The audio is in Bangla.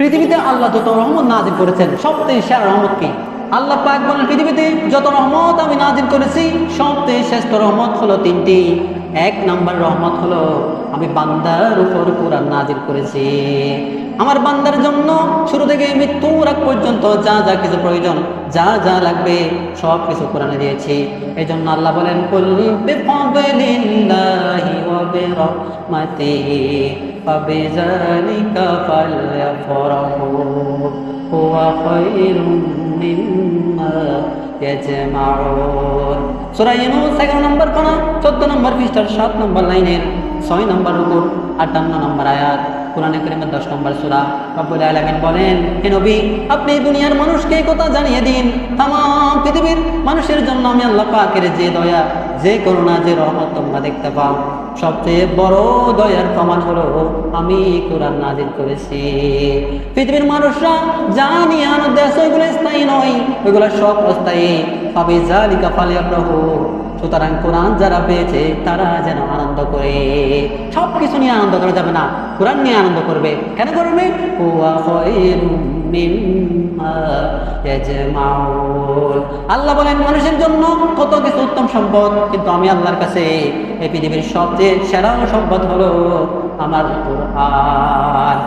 পৃথিবীতে আল্লাহ যত রহমত নাজিল করেছেন সবচেয়ে সেরা রহমত কি? আল্লাহ পাক বলেন পৃথিবীতে যত রহমত আমি নাজিল করেছি সবচেয়ে শ্রেষ্ঠ রহমত হলো তিনটি। এক নাম্বার রহমত হলো আমি বান্দার উপর কুরআন নাজিল করেছি। আমার বান্দার জন্য শুরু থেকে মৃত্যুর আগ পর্যন্ত যা যা কিছু প্রয়োজন, যা যা লাগবে সব কিছু কোরআনে দিয়েছি। এই জন্য আল্লাহ বলেন কুল বিফাদলিল্লাহি ওয়া বিরাহমাতিহি ফাবিযালিকা ফালইফরাহু হুয়া খায়রুম মিম্মা ইয়াজমাউন। সূরা ইউনূস 11 নম্বর পারা 14 নম্বর পৃষ্ঠার 7 নম্বর লাইনের 6 নম্বর রুকু 58 নম্বর আয়াত, কোরআনে কারীমের 10 নম্বর সূরা। রব্বুল আলামিন বলেন, হে নবী আপনি দুনিয়ার মানুষকে এই কথা জানিয়ে দিন, तमाम পৃথিবীর মানুষের জন্য আমি আল্লাহ পাকের যে দয়া, যে করুণা, যে রহমত তোমরা দেখতে পাও, সবচেয়ে বড় দয়ার প্রমাণ হলো আমি কোরআন নাজিল করেছি। পৃথিবীর মানুষরা যা নিয়ে আনন্দ আছে ওইগুলো স্থায়ী নয়, ওইগুলো সব অস্থায়ী। ফাবিযালিকা ফালইফরাহু, সুতরাং কোরআন যারা পেয়েছে তারা যেন আনন্দ করে। সব কিছু নিয়ে আনন্দ করা যাবে না, কোরআন নিয়ে আনন্দ করবে। কেন করবে? হুয়া খায়রুম মিম্মা ইয়াজমাউন। আল্লাহ বলেন মানুষের জন্য কত কিছু উত্তম সম্পদ, কিন্তু আমি আল্লাহর কাছে এই পৃথিবীর সবচেয়ে সেরা সম্পদ হলো আমার কোরআন।